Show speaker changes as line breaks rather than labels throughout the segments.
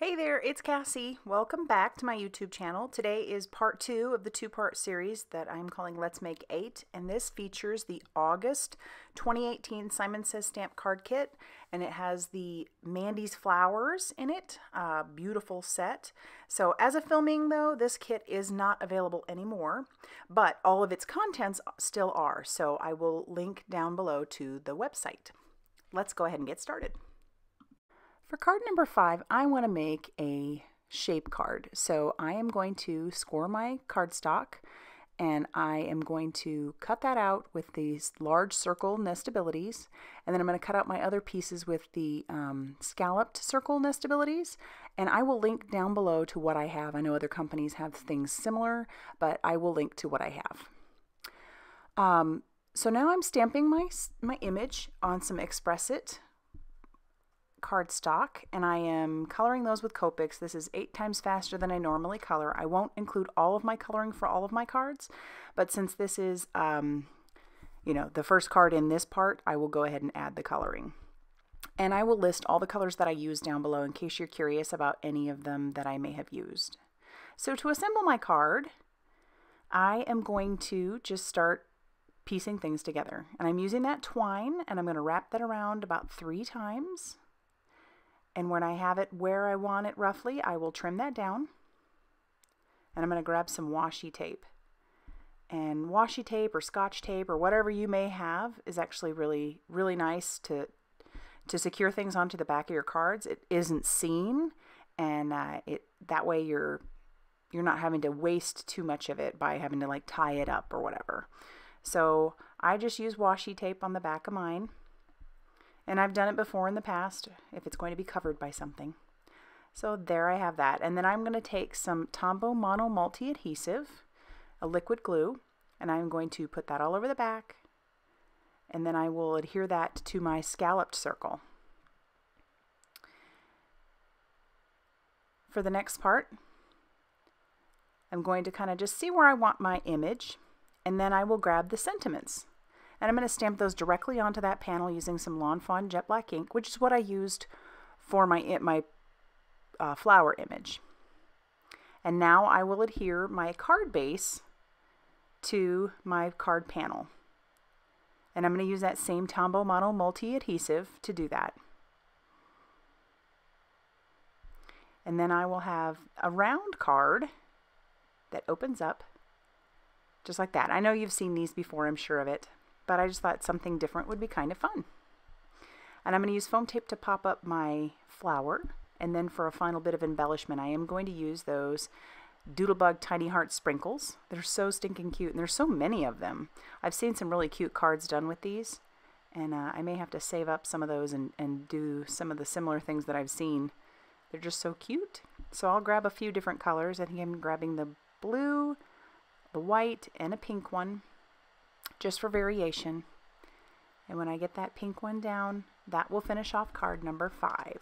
Hey there, it's Cassie. Welcome back to my YouTube channel. Today is part 2 of the two-part series that I'm calling Let's Make 8, and this features the August 2018 Simon Says Stamp Card Kit, and it has the Mandy's Flowers in it. Beautiful set. So as of filming though, this kit is not available anymore, but all of its contents still are, so I will link down below to the website. Let's go ahead and get started. For card number 5, I want to make a shape card. So I am going to score my cardstock and I am going to cut that out with these large circle nestabilities, and then I'm going to cut out my other pieces with the scalloped circle nestabilities, and I will link down below to what I have. I know other companies have things similar, but I will link to what I have. So now I'm stamping my image on some Express It cardstock, and I am coloring those with Copics. This is 8 times faster than I normally color. I won't include all of my coloring for all of my cards, but since this is the first card in this part, I will go ahead and add the coloring. And I will list all the colors that I use down below in case you're curious about any of them that I may have used. So to assemble my card, I am going to just start piecing things together. And I'm using that twine, and I'm going to wrap that around about 3 times. And when I have it where I want it roughly, I will trim that down. And I'm going to grab some washi tape. And washi tape or scotch tape or whatever you may have is actually really, really nice to secure things onto the back of your cards. It isn't seen, and that way you're not having to waste too much of it by having to like tie it up or whatever. So I just use washi tape on the back of mine. And I've done it before in the past if it's going to be covered by something. So there I have that. And then I'm going to take some Tombow Mono Multi Adhesive, a liquid glue, and I'm going to put that all over the back. And then I will adhere that to my scalloped circle. For the next part, I'm going to kind of just see where I want my image, and then I will grab the sentiments. And I'm going to stamp those directly onto that panel using some Lawn Fawn Jet Black ink, which is what I used for my flower image. And now I will adhere my card base to my card panel. And I'm going to use that same Tombow Mono Multi Adhesive to do that. And then I will have a round card that opens up just like that. I know you've seen these before, I'm sure of it. But I just thought something different would be kind of fun. And I'm going to use foam tape to pop up my flower. And then for a final bit of embellishment, I am going to use those Doodlebug Tiny Heart Sprinkles. They're so stinking cute, and there's so many of them. I've seen some really cute cards done with these. And I may have to save up some of those and do some of the similar things that I've seen. They're just so cute. So I'll grab a few different colors. I think I'm grabbing the blue, the white, and a pink one, just for variation. And when I get that pink one down, that will finish off card number 5.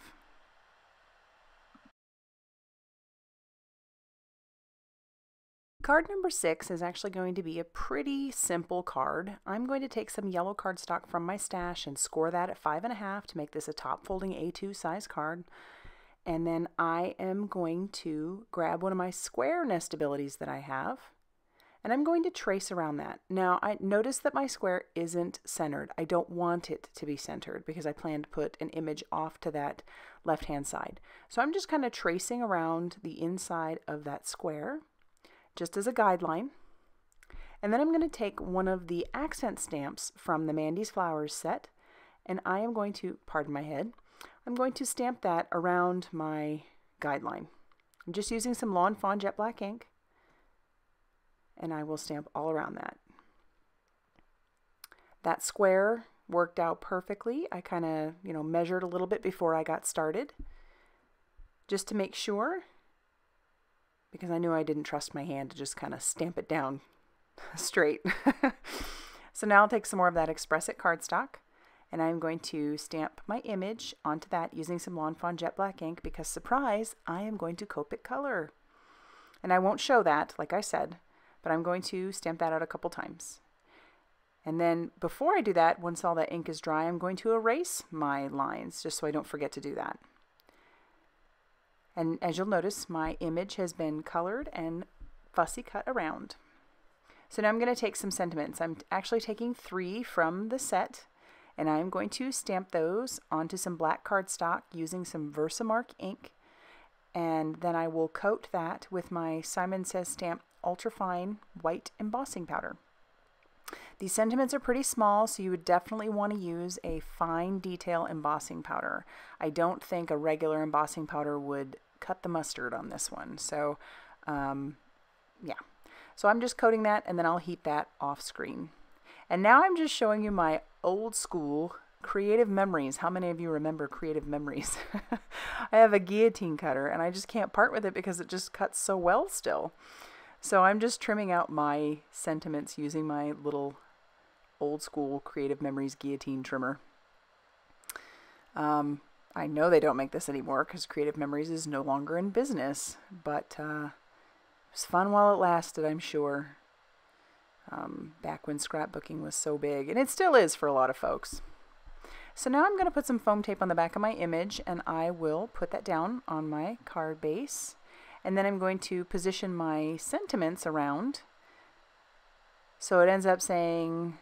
Card number 6 is actually going to be a pretty simple card. I'm going to take some yellow cardstock from my stash and score that at 5.5 to make this a top folding A2 size card. And then I am going to grab one of my square nestabilities that I have, and I'm going to trace around that. Now, I notice that my square isn't centered. I don't want it to be centered because I plan to put an image off to that left-hand side. So I'm just kind of tracing around the inside of that square, just as a guideline. And then I'm going to take one of the accent stamps from the Mandy's Flowers set, and I am going to, pardon my head, I'm going to stamp that around my guideline. I'm just using some Lawn Fawn Jet Black ink, and I will stamp all around that. That square worked out perfectly. I kind of, measured a little bit before I got started, just to make sure, because I knew I didn't trust my hand to just kind of stamp it down straight. So now I'll take some more of that Express It cardstock, and I'm going to stamp my image onto that using some Lawn Fawn Jet Black ink because, surprise, I am going to Copic color. And I won't show that, like I said, but I'm going to stamp that out a couple times. And then before I do that, once all that ink is dry, I'm going to erase my lines just so I don't forget to do that. And as you'll notice, my image has been colored and fussy cut around. So now I'm going to take some sentiments. I'm actually taking 3 from the set, and I'm going to stamp those onto some black cardstock using some Versamark ink, and then I will coat that with my Simon Says Stamp ultrafine white embossing powder. These sentiments are pretty small, so you would definitely want to use a fine detail embossing powder. I don't think a regular embossing powder would cut the mustard on this one. So yeah. So I'm just coating that, and then I'll heat that off screen. And now I'm just showing you my old school creative memories. How many of you remember creative memories? I have a guillotine cutter, and I just can't part with it because it just cuts so well still. So I'm just trimming out my sentiments using my little old school creative memories guillotine trimmer. I know they don't make this anymore because creative memories is no longer in business, but it was fun while it lasted, I'm sure. Back when scrapbooking was so big, and it still is for a lot of folks. So now I'm going to put some foam tape on the back of my image, and I will put that down on my card base. And then I'm going to position my sentiments around. So it ends up saying,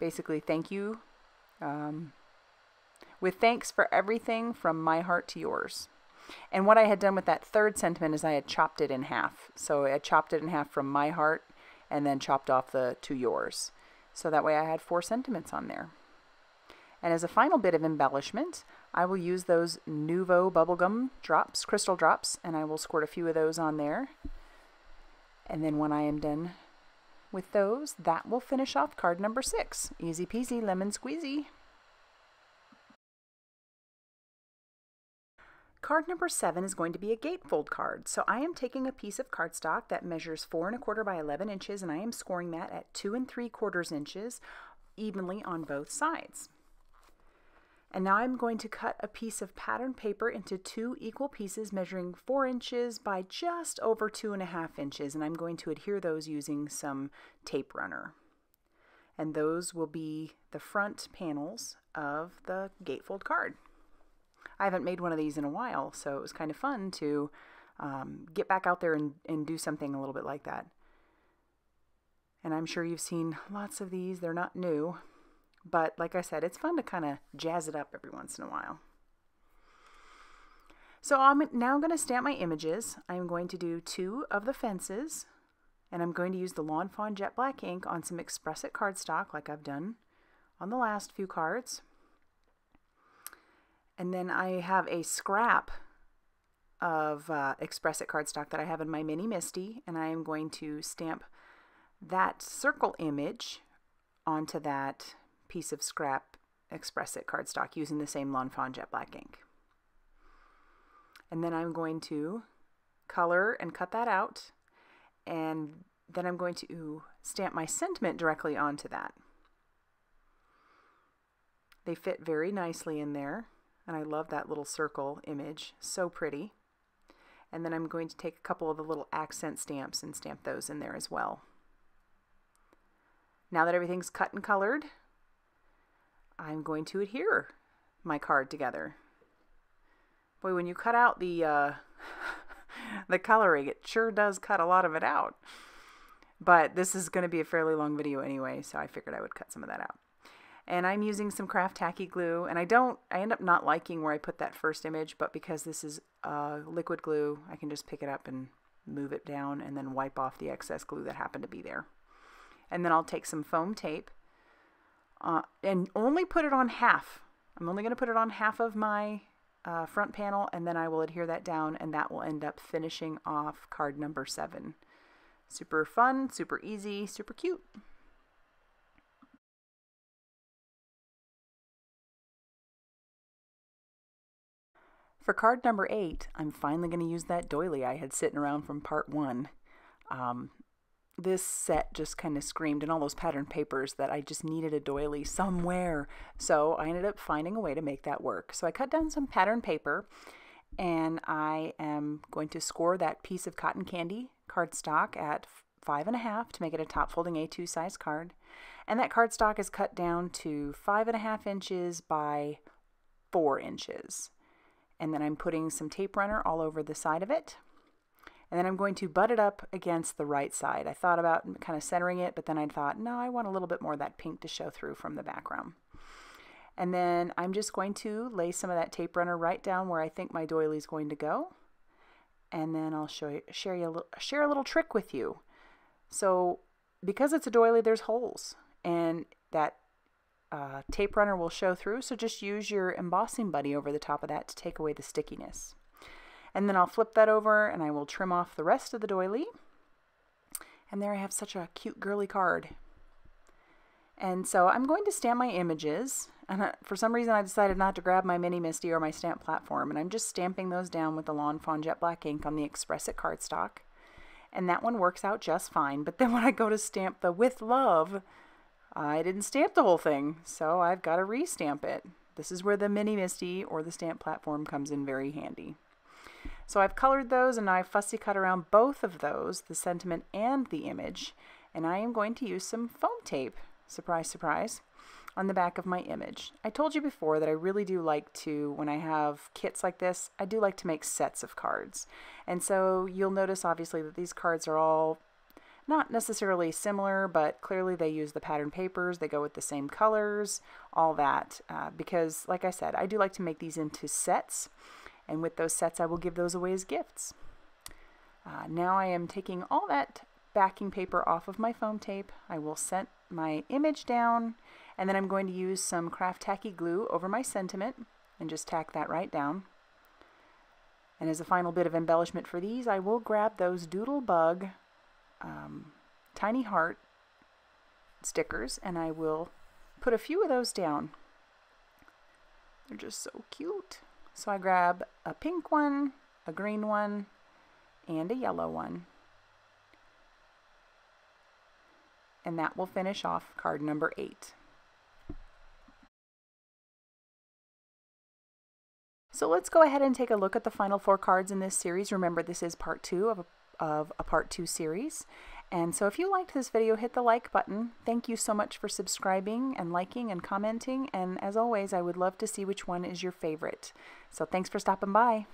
basically, thank you. With thanks for everything from my heart to yours. And what I had done with that third sentiment is I had chopped it in half. So I chopped it in half from my heart and then chopped off the to yours. So that way I had 4 sentiments on there. And as a final bit of embellishment, I will use those Nuvo bubblegum drops, crystal drops, and I will squirt a few of those on there. And then when I am done with those, that will finish off card number 6. Easy peasy, lemon squeezy. Card number 7 is going to be a gatefold card. So I am taking a piece of cardstock that measures 4 1/4 by 11 inches, and I am scoring that at 2 3/4 inches evenly on both sides. And now I'm going to cut a piece of pattern paper into 2 equal pieces measuring 4 inches by just over 2.5 inches, and I'm going to adhere those using some tape runner. And those will be the front panels of the gatefold card. I haven't made one of these in a while, so it was kind of fun to get back out there and do something a little bit like that. And I'm sure you've seen lots of these. They're not new. But like I said, it's fun to kind of jazz it up every once in a while. So I'm now going to stamp my images. I'm going to do 2 of the fences, and I'm going to use the Lawn Fawn Jet Black ink on some Express It cardstock like I've done on the last few cards. And then I have a scrap of Express It cardstock that I have in my Mini Misty, and I am going to stamp that circle image onto that piece of scrap Express It cardstock using the same Lawn Fawn Jet Black ink. And then I'm going to color and cut that out, and then I'm going to stamp my sentiment directly onto that. They fit very nicely in there, and I love that little circle image, so pretty. And then I'm going to take a couple of the little accent stamps and stamp those in there as well. Now that everything's cut and colored, I'm going to adhere my card together. Boy, when you cut out the the coloring, it sure does cut a lot of it out. But this is going to be a fairly long video anyway, so I figured I would cut some of that out. And I'm using some craft tacky glue, and I end up not liking where I put that first image, but because this is liquid glue, I can just pick it up and move it down and then wipe off the excess glue that happened to be there. And then I'll take some foam tape and only put it on half. I'm only going to put it on half of my front panel, and then I will adhere that down, and that will end up finishing off card number 7. Super fun, super easy, super cute. For card number 8, I'm finally going to use that doily I had sitting around from part 1. This set just kind of screamed in all those pattern papers that I just needed a doily somewhere. So I ended up finding a way to make that work. So I cut down some pattern paper, and I am going to score that piece of cotton candy cardstock at 5.5 to make it a top folding A2 size card. And that cardstock is cut down to 5.5 inches by 4 inches. And then I'm putting some tape runner all over the side of it. And then I'm going to butt it up against the right side. I thought about kind of centering it, but then I thought, no, I want a little bit more of that pink to show through from the background. And then I'm just going to lay some of that tape runner right down where I think my doily is going to go. And then I'll share a little trick with you. So because it's a doily, there's holes, and that tape runner will show through. So just use your embossing buddy over the top of that to take away the stickiness. And then I'll flip that over and I will trim off the rest of the doily. And there I have such a cute girly card. And so I'm going to stamp my images. And for some reason I decided not to grab my Mini Misty or my stamp platform. And I'm just stamping those down with the Lawn Fawn Jet Black ink on the Express It cardstock. And that one works out just fine. But then when I go to stamp the With Love, I didn't stamp the whole thing. So I've got to restamp it. This is where the Mini Misty or the stamp platform comes in very handy. So I've colored those, and I've fussy cut around both of those, the sentiment and the image, and I am going to use some foam tape, surprise, surprise, on the back of my image. I told you before that I really do like to, when I have kits like this, I do like to make sets of cards. And so you'll notice obviously that these cards are all not necessarily similar, but clearly they use the pattern papers, they go with the same colors, all that, because like I said, I do like to make these into sets. And with those sets, I will give those away as gifts. Now I am taking all that backing paper off of my foam tape. I will set my image down, and then I'm going to use some craft tacky glue over my sentiment and just tack that right down. And as a final bit of embellishment for these, I will grab those Doodle Bug tiny heart stickers, and I will put a few of those down. They're just so cute. So I grab a pink one, a green one, and a yellow one. And that will finish off card number 8. So let's go ahead and take a look at the final 4 cards in this series. Remember, this is part 2 of a part 2 series. And so if you liked this video, hit the like button. Thank you so much for subscribing and liking and commenting. And as always, I would love to see which one is your favorite. So thanks for stopping by.